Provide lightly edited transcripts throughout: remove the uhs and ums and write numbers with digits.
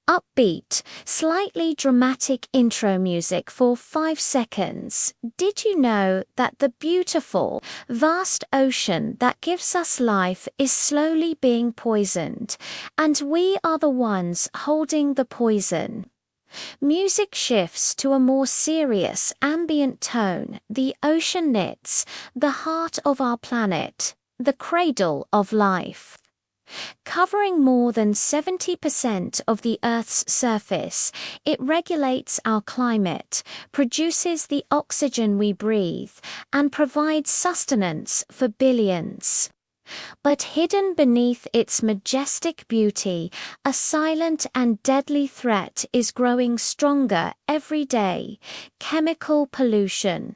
upbeat, slightly dramatic intro music for 5 seconds. Did you know that the beautiful, vast ocean that gives us life is slowly being poisoned, and we are the ones holding the poison? Music shifts to a more serious, ambient tone. The ocean knits, the heart of our planet, the cradle of life. Covering more than 70% of the Earth's surface, it regulates our climate, produces the oxygen we breathe, and provides sustenance for billions. But hidden beneath its majestic beauty, a silent and deadly threat is growing stronger every day: chemical pollution.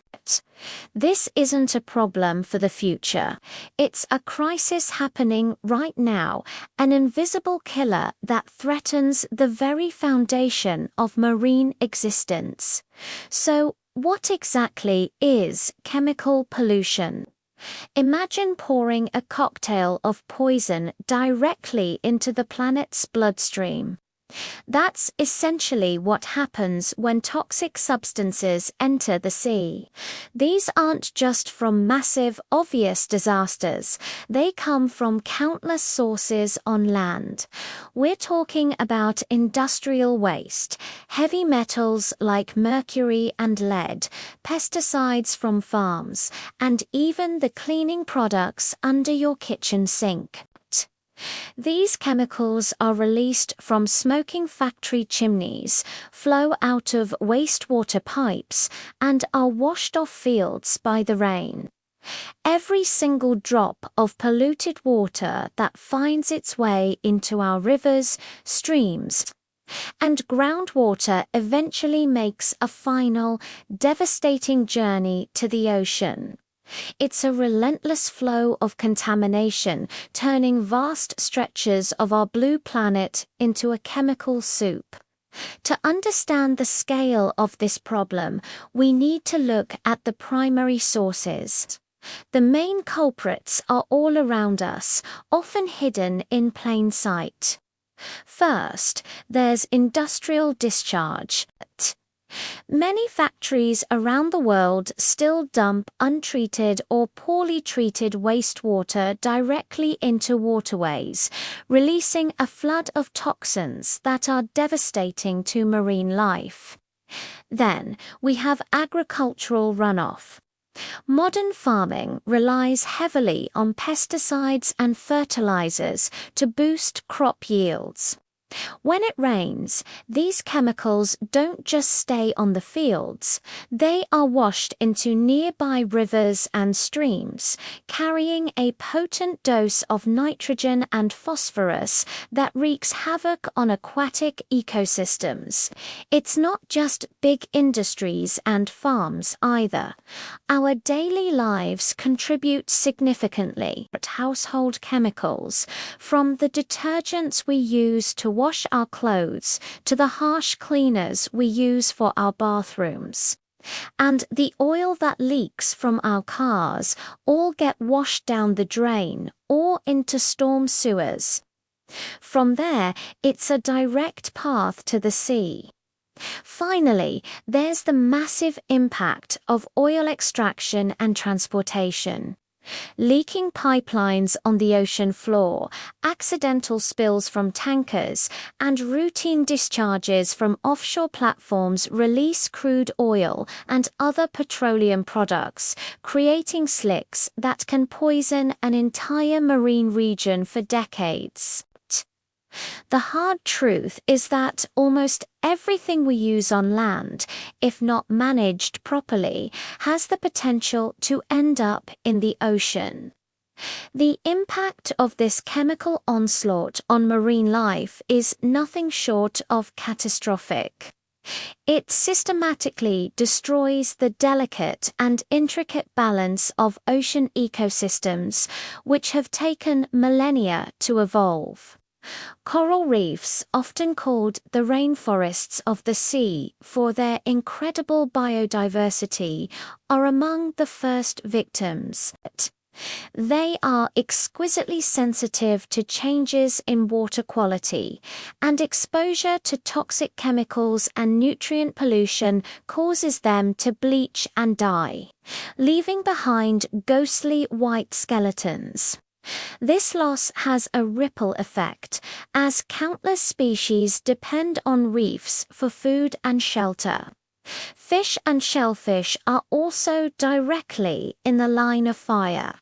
This isn't a problem for the future. It's a crisis happening right now, an invisible killer that threatens the very foundation of marine existence. So, what exactly is chemical pollution? Imagine pouring a cocktail of poison directly into the planet's bloodstream. That's essentially what happens when toxic substances enter the sea. These aren't just from massive, obvious disasters. They come from countless sources on land. We're talking about industrial waste, heavy metals like mercury and lead, pesticides from farms, and even the cleaning products under your kitchen sink. These chemicals are released from smoking factory chimneys, flow out of wastewater pipes, and are washed off fields by the rain. Every single drop of polluted water that finds its way into our rivers, streams, and groundwater eventually makes a final, devastating journey to the ocean. It's a relentless flow of contamination, turning vast stretches of our blue planet into a chemical soup. To understand the scale of this problem, we need to look at the primary sources. The main culprits are all around us, often hidden in plain sight. First, there's industrial discharge. Many factories around the world still dump untreated or poorly treated wastewater directly into waterways, releasing a flood of toxins that are devastating to marine life. Then, we have agricultural runoff. Modern farming relies heavily on pesticides and fertilizers to boost crop yields. When it rains, these chemicals don't just stay on the fields, they are washed into nearby rivers and streams, carrying a potent dose of nitrogen and phosphorus that wreaks havoc on aquatic ecosystems. It's not just big industries and farms either. Our daily lives contribute significantly to household chemicals, from the detergents we use to wash our clothes to the harsh cleaners we use for our bathrooms. And the oil that leaks from our cars all get washed down the drain or into storm sewers. From there, it's a direct path to the sea. Finally, there's the massive impact of oil extraction and transportation. Leaking pipelines on the ocean floor, accidental spills from tankers, and routine discharges from offshore platforms release crude oil and other petroleum products, creating slicks that can poison an entire marine region for decades. The hard truth is that almost everything we use on land, if not managed properly, has the potential to end up in the ocean. The impact of this chemical onslaught on marine life is nothing short of catastrophic. It systematically destroys the delicate and intricate balance of ocean ecosystems, which have taken millennia to evolve. Coral reefs, often called the rainforests of the sea for their incredible biodiversity, are among the first victims. They are exquisitely sensitive to changes in water quality, and exposure to toxic chemicals and nutrient pollution causes them to bleach and die, leaving behind ghostly white skeletons. This loss has a ripple effect, as countless species depend on reefs for food and shelter. Fish and shellfish are also directly in the line of fire.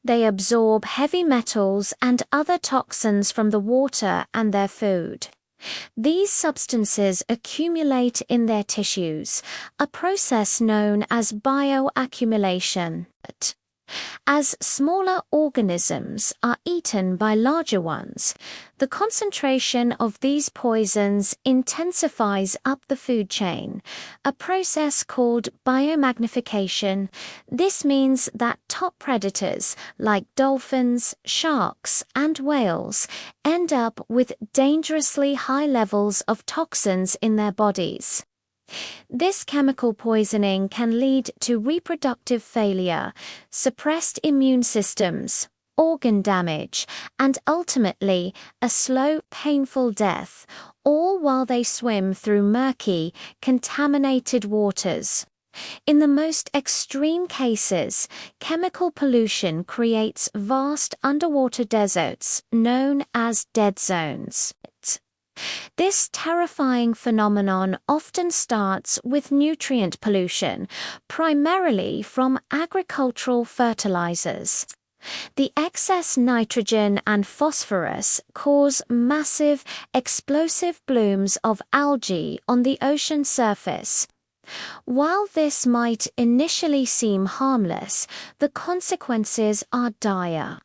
They absorb heavy metals and other toxins from the water and their food. These substances accumulate in their tissues, a process known as bioaccumulation. As smaller organisms are eaten by larger ones, the concentration of these poisons intensifies up the food chain, a process called biomagnification. This means that top predators like dolphins, sharks, and whales end up with dangerously high levels of toxins in their bodies. This chemical poisoning can lead to reproductive failure, suppressed immune systems, organ damage, and ultimately a slow, painful death, all while they swim through murky, contaminated waters. In the most extreme cases, chemical pollution creates vast underwater deserts known as dead zones. This terrifying phenomenon often starts with nutrient pollution, primarily from agricultural fertilizers. The excess nitrogen and phosphorus cause massive, explosive blooms of algae on the ocean surface. While this might initially seem harmless, the consequences are dire.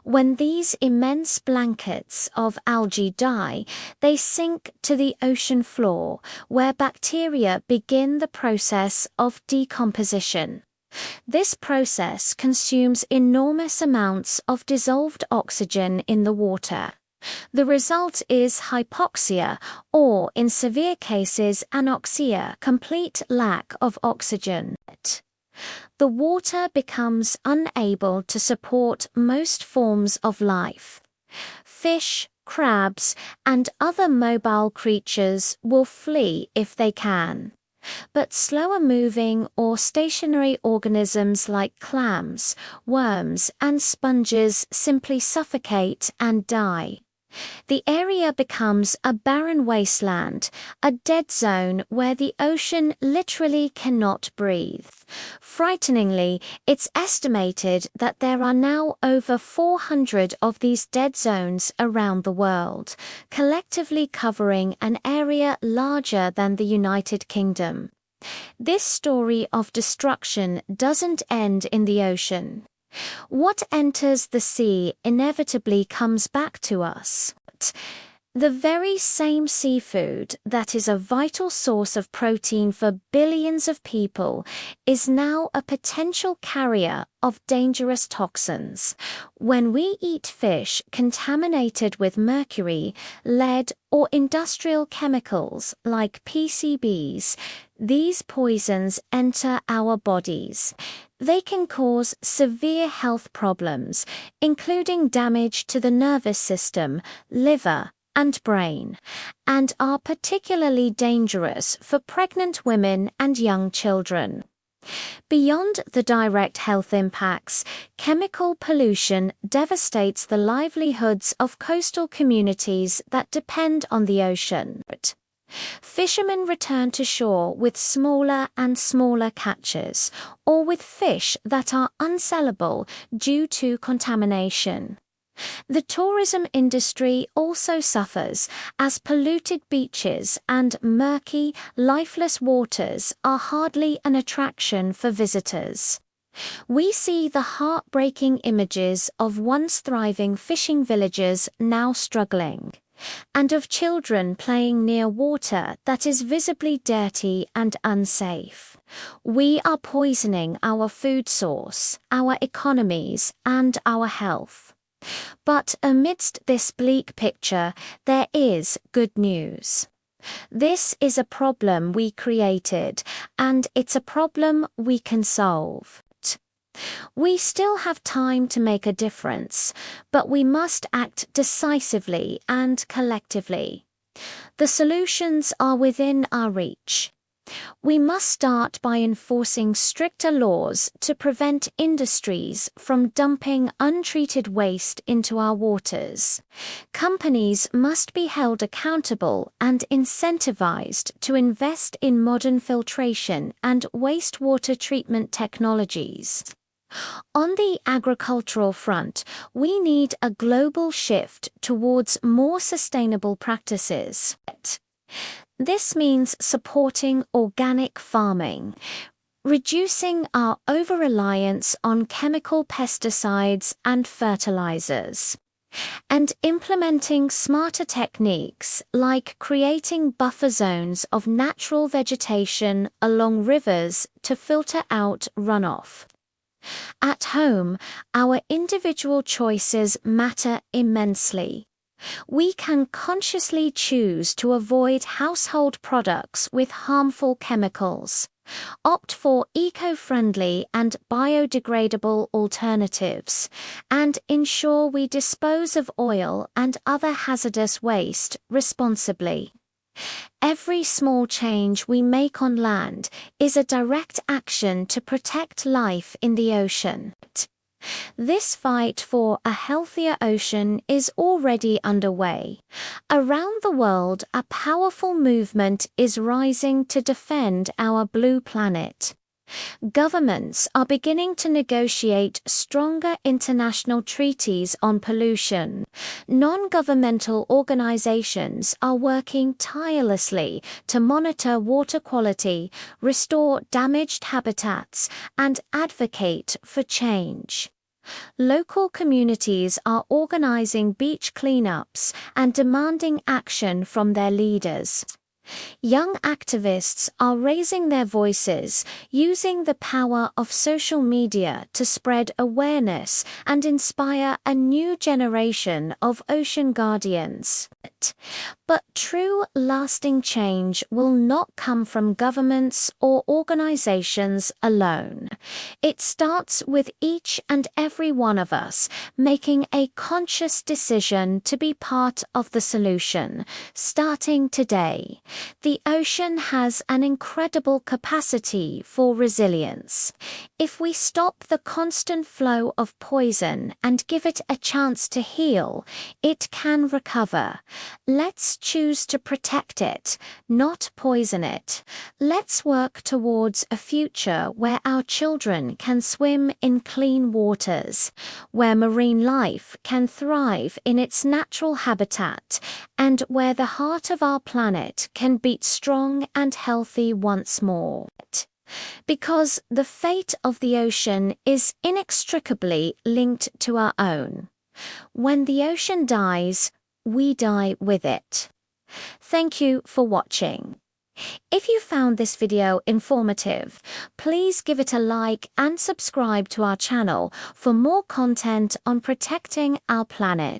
When these immense blankets of algae die, they sink to the ocean floor, where bacteria begin the process of decomposition. This process consumes enormous amounts of dissolved oxygen in the water. The result is hypoxia, or in severe cases anoxia, complete lack of oxygen. The water becomes unable to support most forms of life. Fish, crabs, and other mobile creatures will flee if they can. But slower-moving or stationary organisms like clams, worms, and sponges simply suffocate and die. The area becomes a barren wasteland, a dead zone where the ocean literally cannot breathe. Frighteningly, it's estimated that there are now over 400 of these dead zones around the world, collectively covering an area larger than the United Kingdom. This story of destruction doesn't end in the ocean. What enters the sea inevitably comes back to us. The very same seafood that is a vital source of protein for billions of people is now a potential carrier of dangerous toxins. When we eat fish contaminated with mercury, lead, or industrial chemicals like PCBs, these poisons enter our bodies. They can cause severe health problems, including damage to the nervous system, liver, and brain, and are particularly dangerous for pregnant women and young children. Beyond the direct health impacts, chemical pollution devastates the livelihoods of coastal communities that depend on the ocean. Fishermen return to shore with smaller and smaller catches, or with fish that are unsellable due to contamination. The tourism industry also suffers, as polluted beaches and murky, lifeless waters are hardly an attraction for visitors. We see the heartbreaking images of once thriving fishing villages now struggling, and of children playing near water that is visibly dirty and unsafe. We are poisoning our food source, our economies, and our health. But amidst this bleak picture, there is good news. This is a problem we created, and it's a problem we can solve. We still have time to make a difference, but we must act decisively and collectively. The solutions are within our reach. We must start by enforcing stricter laws to prevent industries from dumping untreated waste into our waters. Companies must be held accountable and incentivized to invest in modern filtration and wastewater treatment technologies. On the agricultural front, we need a global shift towards more sustainable practices. This means supporting organic farming, reducing our over-reliance on chemical pesticides and fertilizers, and implementing smarter techniques like creating buffer zones of natural vegetation along rivers to filter out runoff. At home, our individual choices matter immensely. We can consciously choose to avoid household products with harmful chemicals, opt for eco-friendly and biodegradable alternatives, and ensure we dispose of oil and other hazardous waste responsibly. Every small change we make on land is a direct action to protect life in the ocean. This fight for a healthier ocean is already underway. Around the world, a powerful movement is rising to defend our blue planet. Governments are beginning to negotiate stronger international treaties on pollution. Non-governmental organizations are working tirelessly to monitor water quality, restore damaged habitats, and advocate for change. Local communities are organizing beach cleanups and demanding action from their leaders. Young activists are raising their voices, using the power of social media to spread awareness and inspire a new generation of ocean guardians. But true, lasting change will not come from governments or organizations alone. It starts with each and every one of us making a conscious decision to be part of the solution, starting today. The ocean has an incredible capacity for resilience. If we stop the constant flow of poison and give it a chance to heal, it can recover. Let's choose to protect it, not poison it. Let's work towards a future where our children can swim in clean waters, where marine life can thrive in its natural habitat, and where the heart of our planet can beat strong and healthy once more. Because the fate of the ocean is inextricably linked to our own. When the ocean dies, we die with it. Thank you for watching. If you found this video informative, please give it a like and subscribe to our channel for more content on protecting our planet.